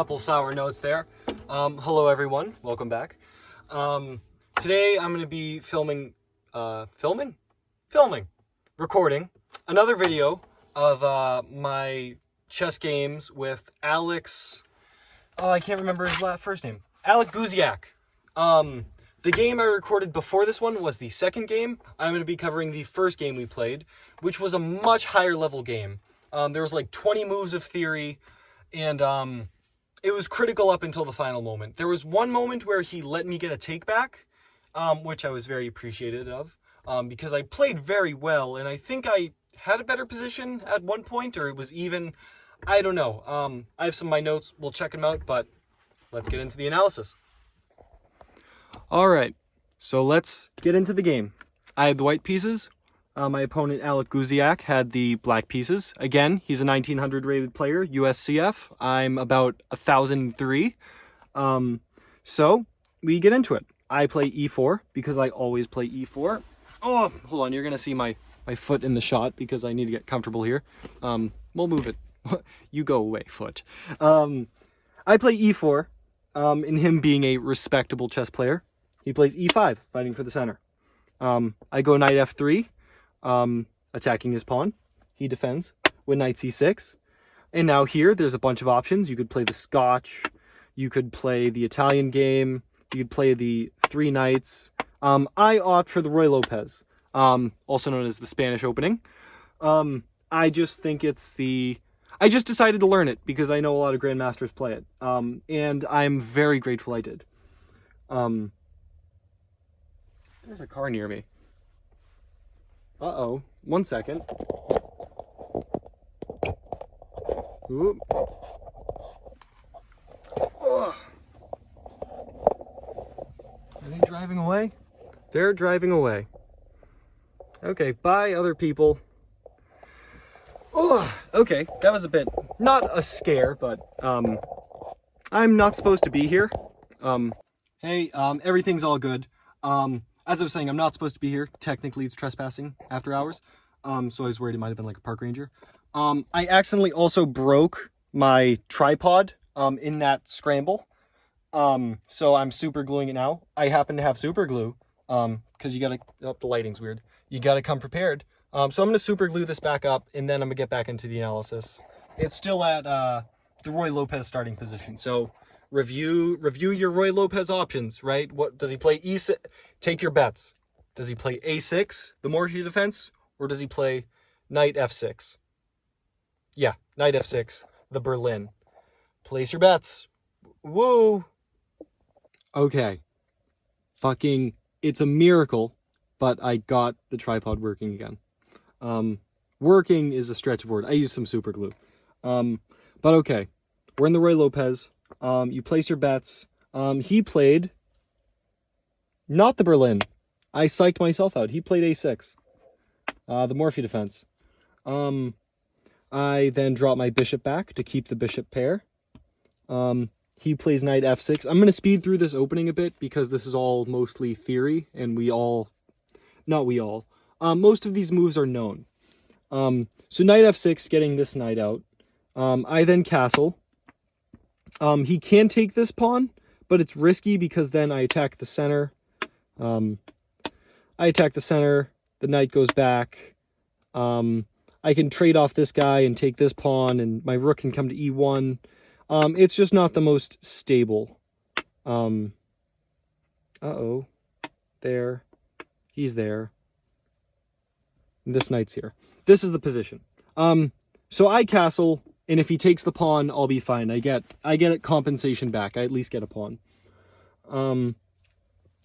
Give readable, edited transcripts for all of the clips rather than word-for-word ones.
couple sour notes there. Hello everyone, welcome back. Today I'm going to be recording another video of my chess games with Alex. Oh, I can't remember his first name. Alec Guziak. The game I recorded before this one was the second game. I'm going to be covering the first game we played, which was a much higher level game. There was like 20 moves of theory, and it was critical up until the final moment. There was one moment where he let me get a take back, which I was very appreciative of, because I played very well, and I think I had a better position at one point, or it was even. I don't know. I have some of my notes. We'll check them out, but let's get into the analysis. All right, so let's get into the game. I had the white pieces. My opponent, Alec Guziak, had the black pieces. Again, he's a 1900 rated player, USCF. I'm about 1003. So we get into it. I play e4 because I always play e4. Oh, hold on. You're going to see my foot in the shot because I need to get comfortable here. We'll move it. You go away, foot. I play e4, in him being a respectable chess player. He plays e5, fighting for the center. I go knight f3, attacking his pawn. He defends with knight c6. And now here, there's a bunch of options. You could play the Scotch. You could play the Italian game. You could play the three knights. I opt for the Ruy Lopez, also known as the Spanish opening. I just think I just decided to learn it because I know a lot of grandmasters play it. And I'm very grateful I did. There's a car near me. Uh-oh. 1 second. Oop. Ugh. Are they driving away? They're driving away. Okay, bye, other people. Oh, okay, that was a bit, not a scare, but, I'm not supposed to be here. Hey, everything's all good. As I was saying, I'm not supposed to be here. Technically, it's trespassing after hours. So I was worried it might have been like a park ranger. I accidentally also broke my tripod, in that scramble. So I'm super gluing it now. I happen to have super glue, because you gotta, oh, the lighting's weird. You gotta come prepared. So I'm gonna super glue this back up, and then I'm gonna get back into the analysis. It's still at, the Ruy Lopez starting position. So review your Ruy Lopez options, right? What does he play? E6. Take your bets. Does he play A6, the Morphy defense, or does he play knight F6? Yeah, knight F6, the Berlin. Place your bets. Woo! Okay. Fucking, it's a miracle, but I got the tripod working again. Working is a stretch of word. I used some super glue. But okay. We're in the Ruy Lopez. You place your bets. He played not the Berlin. I psyched myself out. He played A6. The Morphy defense. I then drop my bishop back to keep the bishop pair. He plays knight F6. I'm going to speed through this opening a bit because this is all mostly theory, and most of these moves are known. So knight F6, getting this knight out. I then castle. He can take this pawn, but it's risky because then I attack the center. The knight goes back. I can trade off this guy and take this pawn, and my rook can come to E1. It's just not the most stable. Uh-oh. There. He's there. And this knight's here. This is the position. So I castle, and if he takes the pawn, I'll be fine. I get compensation back. I at least get a pawn.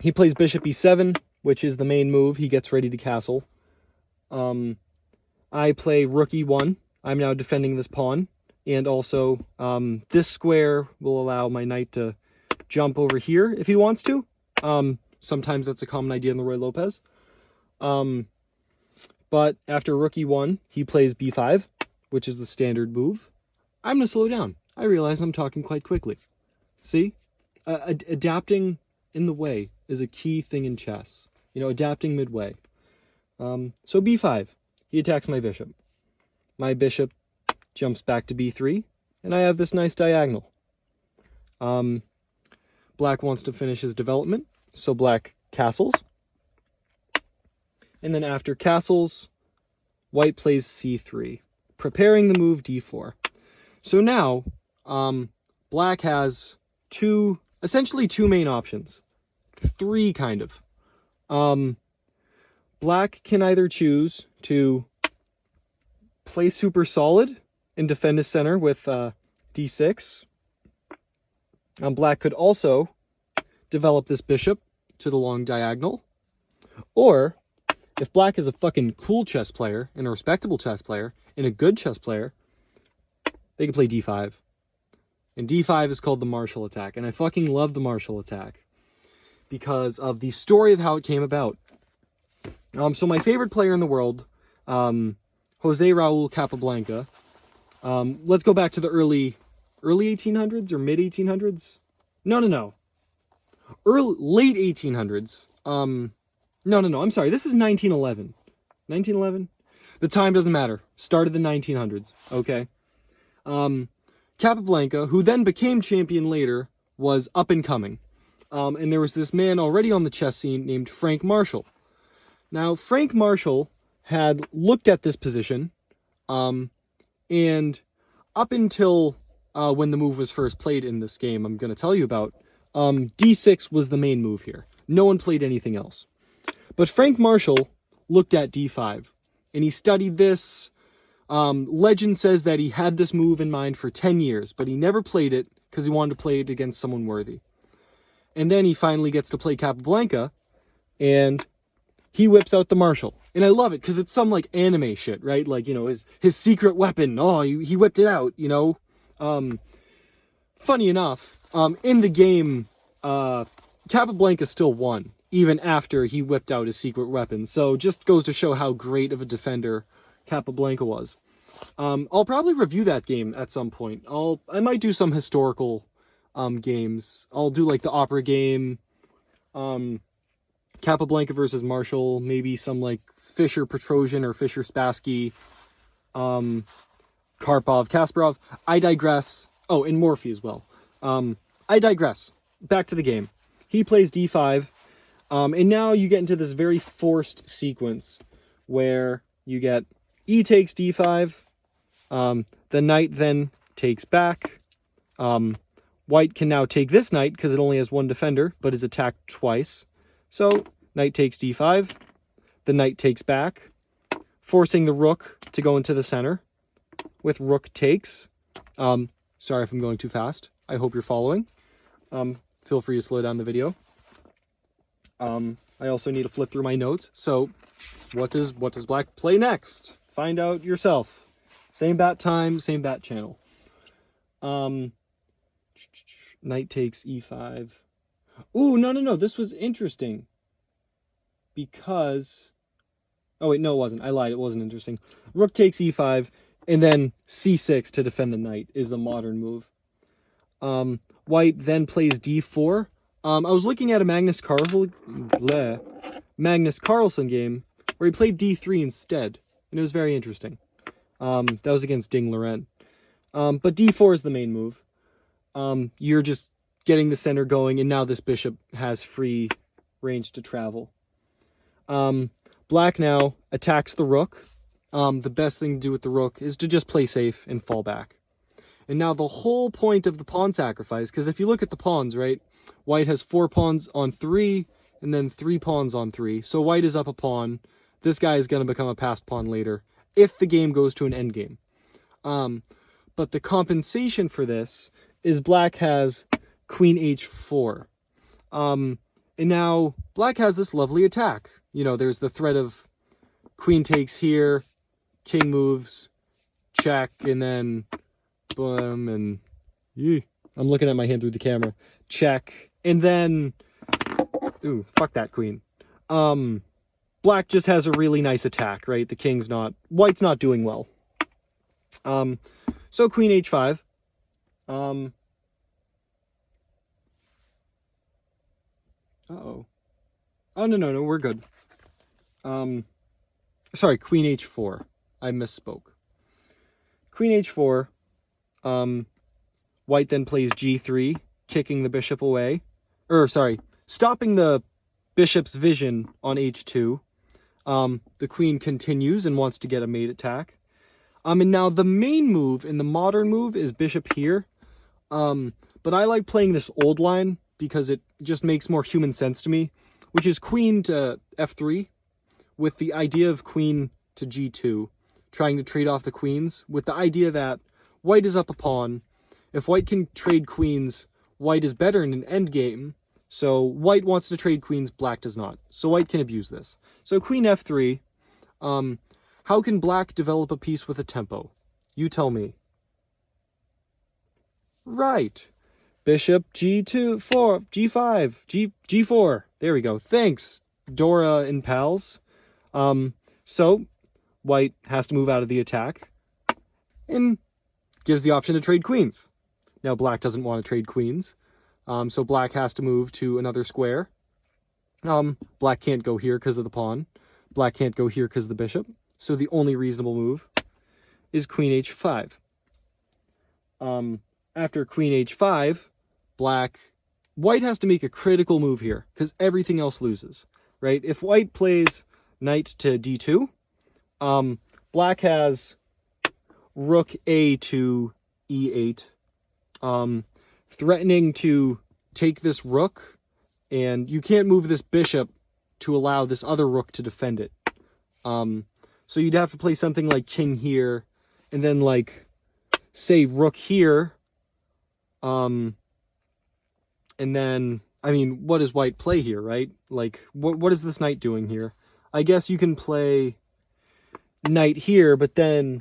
He plays bishop e7, which is the main move. He gets ready to castle. I play rook e1. I'm now defending this pawn. And also, this square will allow my knight to jump over here if he wants to. Sometimes that's a common idea in the Ruy Lopez. But after rook e1, he plays b5, which is the standard move. I'm going to slow down. I realize I'm talking quite quickly. See? Adapting in the way is a key thing in chess. You know, adapting midway. So b5. He attacks my bishop. My bishop jumps back to b3, and I have this nice diagonal. Black wants to finish his development, so black castles. And then after castles, white plays c3, preparing the move d4. So now, black has essentially two main options. Three, kind of. Black can either choose to play super solid and defend his center with d6. Black could also develop this bishop to the long diagonal. Or, if black is a fucking cool chess player, and a respectable chess player, and a good chess player, they can play d5. And d5 is called the Marshall attack. And I fucking love the Marshall attack because of the story of how it came about. So my favorite player in the world, Jose Raul Capablanca. Let's go back to the early 1800s or mid 1800s. No. Late 1800s. No. I'm sorry. This is 1911. 1911? The time doesn't matter. Started the 1900s. Okay. Capablanca, who then became champion later, was up and coming. And there was this man already on the chess scene named Frank Marshall. Now, Frank Marshall had looked at this position, and up until when the move was first played in this game I'm going to tell you about, d6 was the main move here. No one played anything else. But Frank Marshall looked at d5, and he studied this. Legend says that he had this move in mind for 10 years, but he never played it because he wanted to play it against someone worthy. And then he finally gets to play Capablanca, and he whips out the Marshall. And I love it because it's some like anime shit, right? Like, you know, his secret weapon. Oh, he whipped it out, you know? Funny enough, in the game, Capablanca still won, even after he whipped out his secret weapon. So just goes to show how great of a defender Capablanca was. I'll probably review that game at some point. I might do some historical games. I'll do like the opera game, Capablanca versus Marshall, maybe some like Fischer Petrosian or Fischer Spassky, Karpov, Kasparov. I digress. Oh, and Morphy as well. I digress. Back to the game. He plays d5, and now you get into this very forced sequence where you get e takes d5, the knight then takes back. White can now take this knight because it only has one defender, but is attacked twice. So, knight takes d5, the knight takes back, forcing the rook to go into the center with rook takes. Sorry if I'm going too fast. I hope you're following. Feel free to slow down the video. I also need to flip through my notes. So, what does black play next? Find out yourself. Same bat time, same bat channel. Knight takes e5. Ooh, no. This was interesting. Because... Oh, wait, no, it wasn't. I lied. It wasn't interesting. Rook takes e5, and then c6 to defend the knight is the modern move. White then plays d4. I was looking at a Magnus Carlsen game where he played d3 instead, and it was very interesting. That was against Ding Liren. But d4 is the main move. You're just getting the center going, and now this bishop has free range to travel. Black now attacks the rook. The best thing to do with the rook is to just play safe and fall back. And now the whole point of the pawn sacrifice, because if you look at the pawns, right, white has 4 pawns on 3, and then 3 pawns on 3. So white is up a pawn. This guy is going to become a passed pawn later, if the game goes to an endgame. But the compensation for this is black has queen h4. And now black has this lovely attack. You know, there's the threat of queen takes here, king moves, check, and then boom, and I'm looking at my hand through the camera. Check, and then ooh, fuck that queen. Black just has a really nice attack, right? The king's not, white's not doing well. So queen h5. Uh-oh. Oh, no, we're good. Sorry, queen h4. I misspoke. Queen h4. White then plays g3 kicking the bishop away. Stopping the bishop's vision on h2. The queen continues and wants to get a mate attack. And now the main move in the modern move is bishop here. But I like playing this old line because it just makes more human sense to me, which is queen to f3 with the idea of queen to g2, trying to trade off the queens with the idea that white is up a pawn. If white can trade queens, white is better in an endgame. So white wants to trade queens, black does not. So white can abuse this. So queen f3. How can black develop a piece with a tempo? You tell me. Right. Bishop g2, 4, g5, g4. There we go. Thanks, Dora and pals. So white has to move out of the attack and gives the option to trade queens. Now black doesn't want to trade queens. So black has to move to another square. Black can't go here because of the pawn. Black can't go here because of the bishop. So the only reasonable move is queen h5. After queen h5, white has to make a critical move here because everything else loses, right? If white plays knight to d2, black has rook a to e8, threatening to take this rook, and you can't move this bishop to allow this other rook to defend it. So you'd have to play something like king here, and then like, say rook here, and then, I mean, what does white play here, right? Like, what is this knight doing here? I guess you can play knight here, but then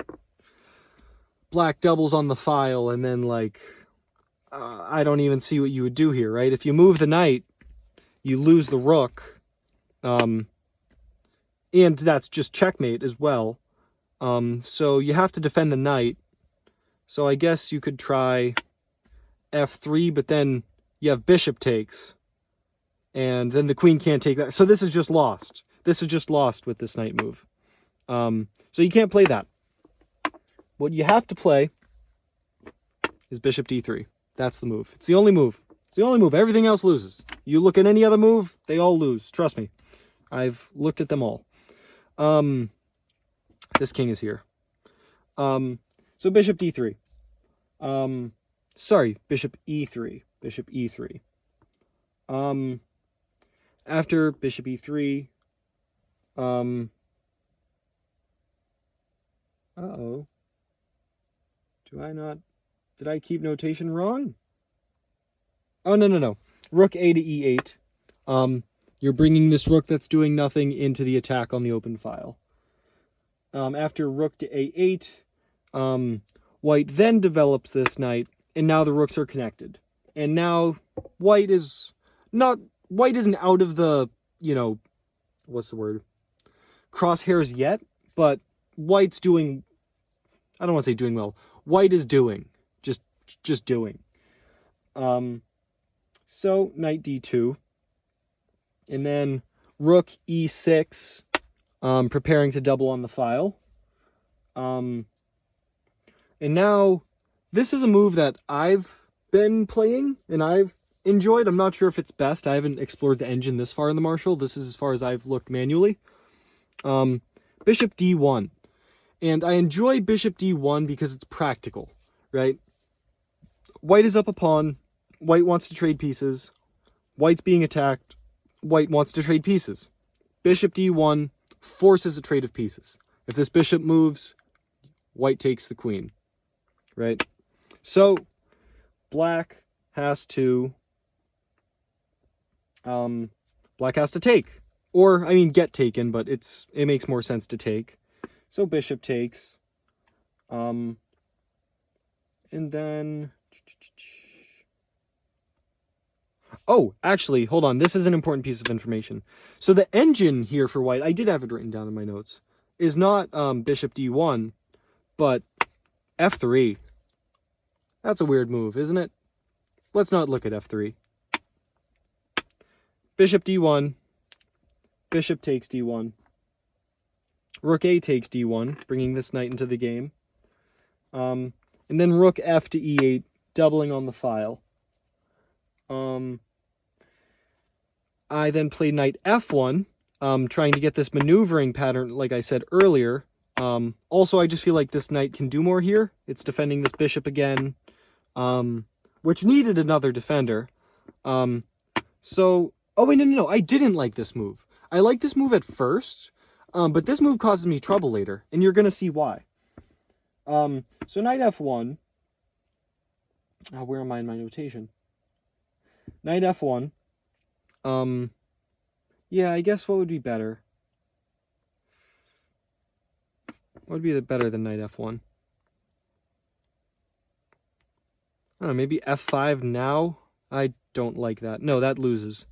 black doubles on the file, and then like, I don't even see what you would do here, right? If you move the knight, you lose the rook, and that's just checkmate as well. So you have to defend the knight. So I guess you could try f3, but then you have bishop takes, and then the queen can't take that. So this is just lost. This is just lost with this knight move. So you can't play that. What you have to play is bishop d3. That's the move. It's the only move. It's the only move. Everything else loses. You look at any other move, they all lose. Trust me. I've looked at them all. This king is here. So bishop d3. Bishop e3. Bishop e3. After bishop e3, uh-oh. Did I keep notation wrong? Oh, no. Rook a to e8. You're bringing this rook that's doing nothing into the attack on the open file. After rook to a8, white then develops this knight, and now the rooks are connected. And now white isn't out of the, what's the word? Crosshairs yet, but white's doing, I don't want to say doing well. White is doing, just doing. So knight d2, and then rook e6, preparing to double on the file. And now this is a move that I've been playing and I've enjoyed. I'm not sure if it's best. I haven't explored the engine this far in the Marshall. This is as far as I've looked manually. Bishop d1. And I enjoy bishop d1 because it's practical, right? White is up a pawn. White wants to trade pieces. White's being attacked. White wants to trade pieces. Bishop d1 forces a trade of pieces. If this bishop moves, white takes the queen, right? So black has to take, or I mean get taken, but it makes more sense to take. So bishop takes, and then, oh, actually, hold on. This is an important piece of information. So the engine here for white, I did have it written down in my notes, is not bishop d1, but f3. That's a weird move, isn't it? Let's not look at f3. Bishop d1, bishop takes d1. Rook a takes d1, bringing this knight into the game. And then rook f to e8, doubling on the file. I then played knight f1, trying to get this maneuvering pattern, like I said earlier. Also, I just feel like this knight can do more here. It's defending this bishop again, which needed another defender. So, oh wait, no, I didn't like this move. I liked this move at first, but this move causes me trouble later, and you're going to see why. So knight f1. Where am I in my notation? Knight f1. Yeah, I guess what would be better? What would be better than knight f1? I don't know, maybe f5 now? I don't like that. No, that loses.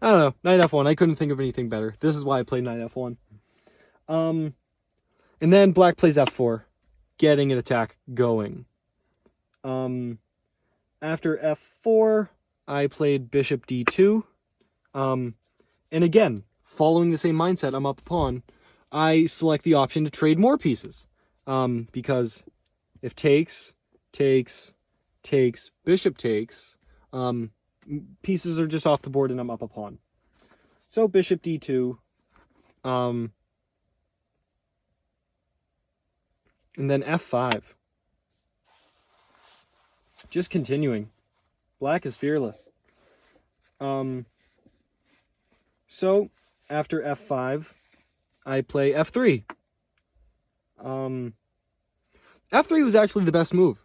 I don't know. Knight f1. I couldn't think of anything better. This is why I played knight f1. And then black plays f4, getting an attack going. After f4, I played bishop d2. And again, following the same mindset, I'm up a pawn. I select the option to trade more pieces. Because if takes, bishop takes, pieces are just off the board and I'm up a pawn. So bishop d2, and then f5. Just continuing. Black is fearless. So after f5, I play f3. F3 was actually the best move.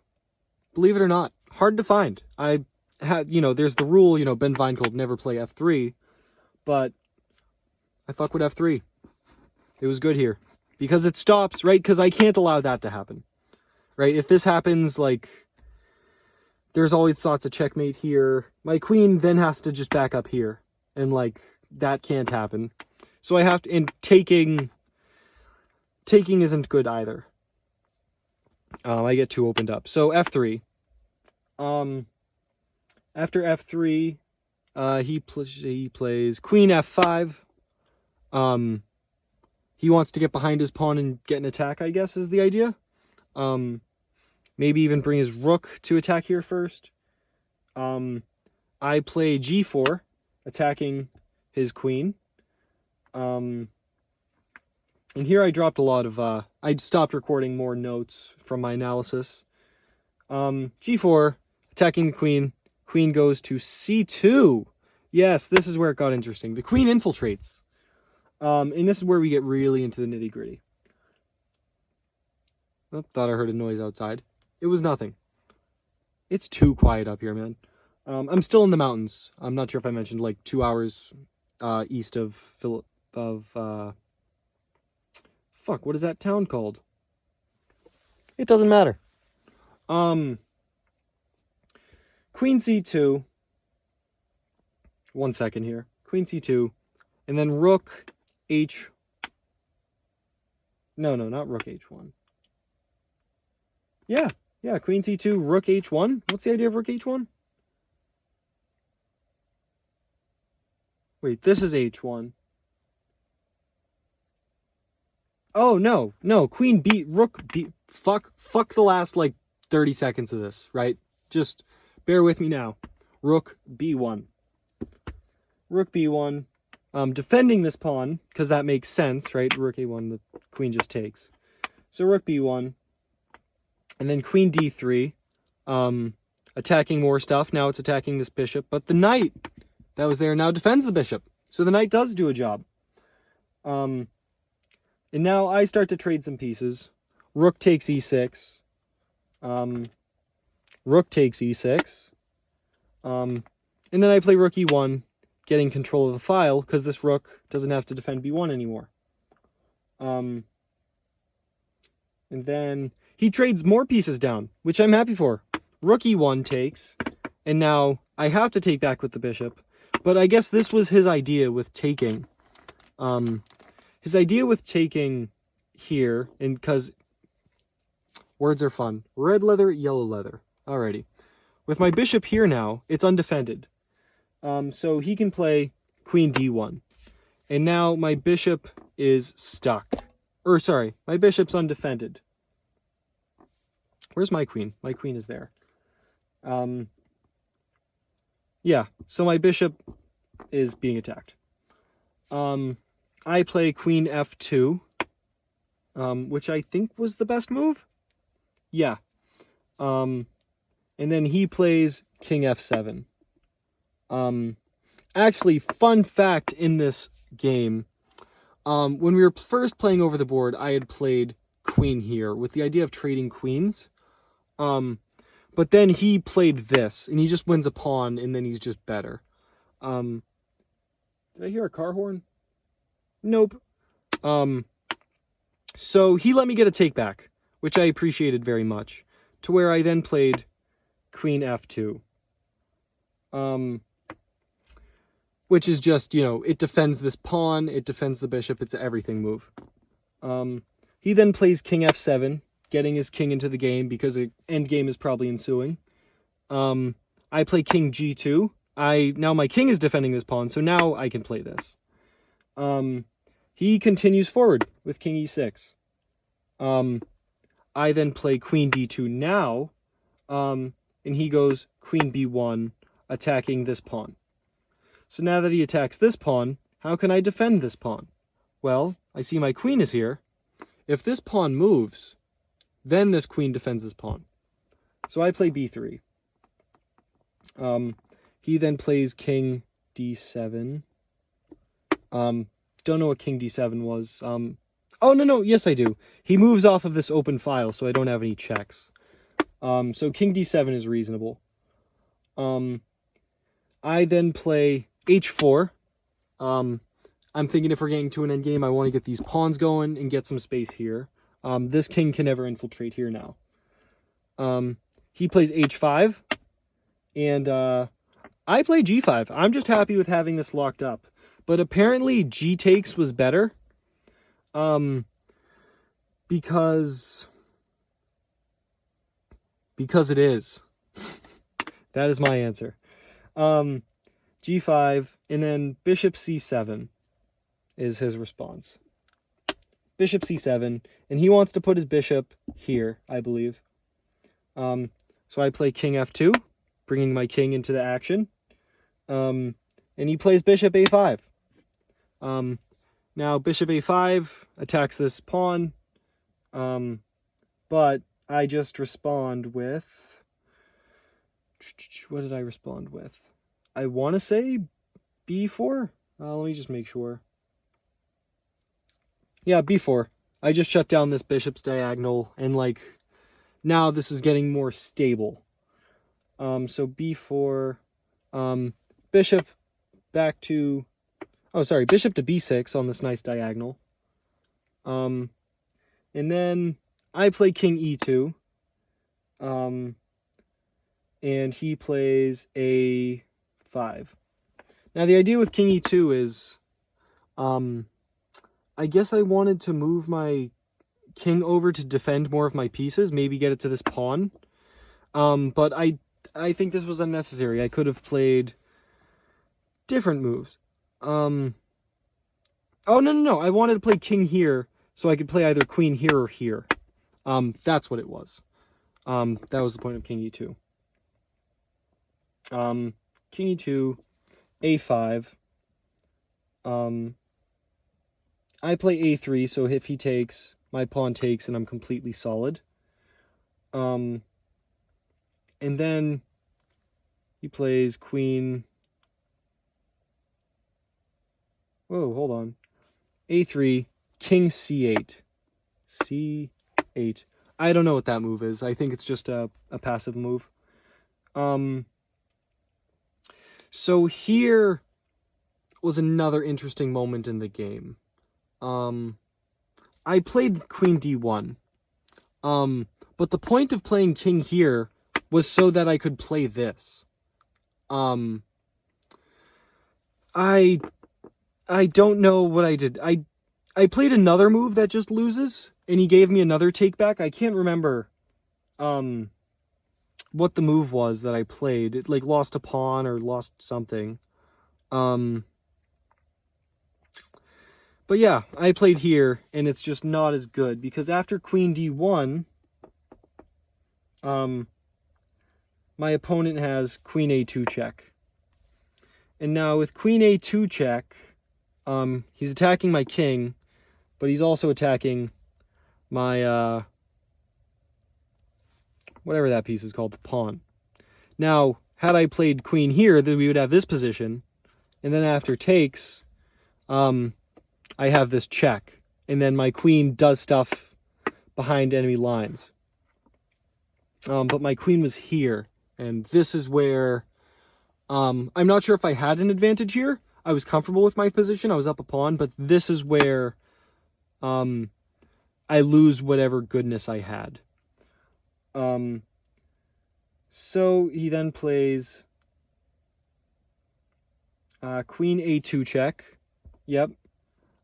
Believe it or not. Hard to find. I had, there's the rule, Ben Weingold never play f3, but I fuck with f3. It was good here. Because it stops, right? Because I can't allow that to happen. Right? If this happens, like, there's always thoughts of checkmate here. My queen then has to just back up here. And, like, that can't happen. So I have to, and taking isn't good either. I get too opened up. So f3. After f3, he plays queen f5. He wants to get behind his pawn and get an attack, I guess, is the idea. Maybe even bring his rook to attack here first. I play g4, attacking his queen. And here I dropped a lot of, I stopped recording more notes from my analysis. g4, attacking the queen. Queen goes to c2. Yes, this is where it got interesting. The queen infiltrates. And this is where we get really into the nitty-gritty. Oh, thought I heard a noise outside. It was nothing. It's too quiet up here, man. I'm still in the mountains. I'm not sure if I mentioned, like, 2 hours east of fuck, what is that town called? It doesn't matter. Queen c2. 1 second here. Queen c2. And then rook h... No, not rook h1. Yeah, queen c2, rook h1. What's the idea of rook h1? Wait, this is h1. Oh, no, queen b, rook b... Fuck the last, like, 30 seconds of this, right? Just bear with me now. Rook b1. Rook b1. Defending this pawn, because that makes sense, right? Rook a1, the queen just takes. So rook b1. And then queen d3. Attacking more stuff. Now it's attacking this bishop. But the knight that was there now defends the bishop. So the knight does do a job. And now I start to trade some pieces. Rook takes e6. Rook takes e6. And then I play rook e1, getting control of the file, because this rook doesn't have to defend b1 anymore. And then he trades more pieces down, which I'm happy for. Rook e1 takes, and now I have to take back with the bishop. But I guess this was his idea with taking. His idea with taking here, and because words are fun. Red leather, yellow leather. Alrighty. With my bishop here now, it's undefended. So he can play queen d1. And now my bishop is stuck. Or, sorry, my bishop's undefended. Where's my queen? My queen is there. Yeah, yeah, so my bishop is being attacked. I play queen f2, which I think was the best move. Yeah. And then he plays king f7. Actually, fun fact in this game, when we were first playing over the board, I had played queen here with the idea of trading queens. But then he played this, and he just wins a pawn, and then he's just better. Did I hear a car horn? Nope. So he let me get a take back, which I appreciated very much, to where I then played queen f2. Which is just, you know, it defends this pawn, it defends the bishop, it's an everything move. He then plays king f7, getting his king into the game because an endgame is probably ensuing. I play king g2. Now my king is defending this pawn, so now I can play this. He continues forward with king e6. I then play queen d2 now, and he goes queen b1, attacking this pawn. So now that he attacks this pawn, how can I defend this pawn? Well, I see my queen is here. If this pawn moves, then this queen defends this pawn. So I play b3. He then plays king d7. Don't know what king d7 was. Oh, no, yes I do. He moves off of this open file, so I don't have any checks. So king d7 is reasonable. I then play h4. I'm thinking if we're getting to an endgame, I want to get these pawns going and get some space here. This king can never infiltrate here now. He plays h5, and I play g5. I'm just happy with having this locked up. But apparently g takes was better, because it is. That is my answer. G5, and then bishop c7 is his response. Bishop c7, and he wants to put his bishop here, I believe. So I play king f2, bringing my king into the action. And he plays bishop a5. Now bishop a5 attacks this pawn, but I just respond with... What did I respond with? I want to say b4. Let me just make sure. Yeah, b4. I just shut down this bishop's diagonal, and like now this is getting more stable. So b4, bishop back to, bishop to b6 on this nice diagonal. And then I play king e2. And he plays a5. Now the idea with king e2 is, I guess I wanted to move my king over to defend more of my pieces, maybe get it to this pawn. But I think this was unnecessary. I could have played different moves. Oh, no. I wanted to play king here so I could play either queen here or here. That's what it was. That was the point of king e2. King e2, a5. I play a3, so if he takes, my pawn takes, and I'm completely solid. And then he plays queen... Whoa, hold on. a3, king c8. c8. I don't know what that move is. I think it's just a passive move. So here was another interesting moment in the game. I played queen d1. But the point of playing king here was so that I could play this. I don't know what I did. I played another move that just loses, and he gave me another take back. I can't remember what the move was that I played. It like lost a pawn or lost something. But yeah, I played here, and it's just not as good, because after queen d1, my opponent has queen a2 check. And now with queen a2 check, he's attacking my king, but he's also attacking my, whatever that piece is called, the pawn. Now, had I played queen here, then we would have this position, and then after takes, I have this check, and then my queen does stuff behind enemy lines. But my queen was here, and this is where, I'm not sure if I had an advantage here. I was comfortable with my position, I was up a pawn, but this is where, I lose whatever goodness I had. So he then plays queen a2 check. Yep.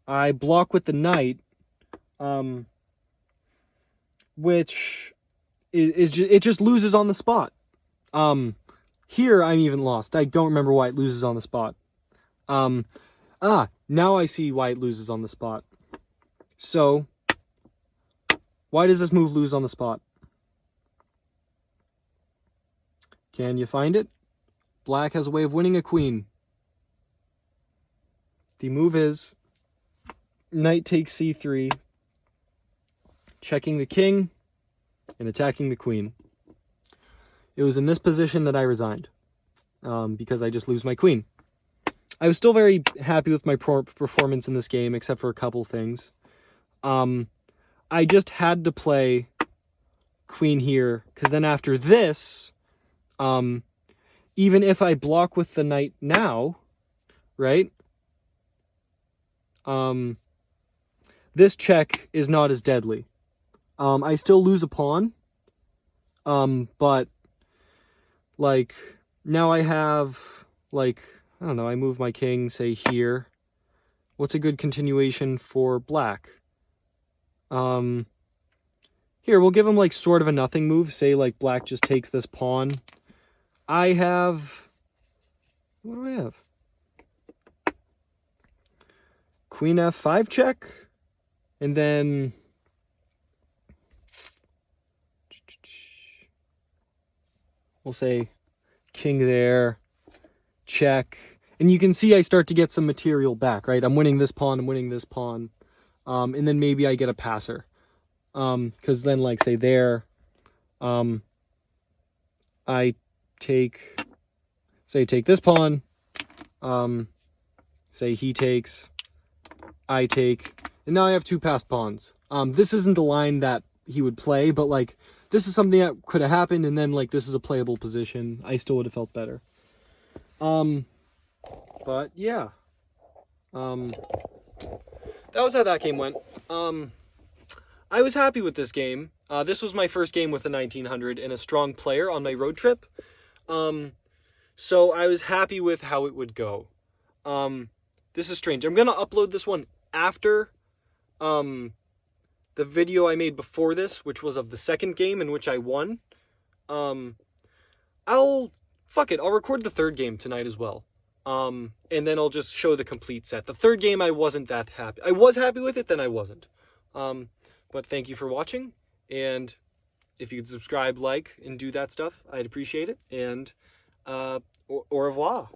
I block with the knight, which it just loses on the spot. Here I'm even lost. I don't remember why it loses on the spot. Now I see why it loses on the spot. So, why does this move lose on the spot? Can you find it? Black has a way of winning a queen. The move is knight takes c3, checking the king and attacking the queen. It was in this position that I resigned, because I just lose my queen. I was still very happy with my performance in this game, except for a couple things. I just had to play queen here, because then after this, even if I block with the knight now, right, this check is not as deadly. I still lose a pawn, but, like, now I have, like, I don't know, I move my king, say, here. What's a good continuation for black? Here, we'll give him, like, sort of a nothing move. Say, like, black just takes this pawn. I have... What do I have? Queen f5 check. And then... We'll say king there. Check. And you can see I start to get some material back, right? I'm winning this pawn, I'm winning this pawn. And then maybe I get a passer. Because then, like, say there, I take this pawn, say he takes, I take, and now I have two passed pawns. This isn't the line that he would play, but, like, this is something that could have happened, and then, like, this is a playable position. I still would have felt better. But, yeah. That was how that game went. I was happy with this game. This was my first game with a 1900 and a strong player on my road trip. So I was happy with how it would go. This is strange. I'm going to upload this one after the video I made before this, which was of the second game in which I won. Fuck it, I'll record the third game tonight as well. And then I'll just show the complete set. The third game I wasn't that happy. I was happy with it, then I wasn't. But thank you for watching, and if you could subscribe, like, and do that stuff, I'd appreciate it, and au revoir.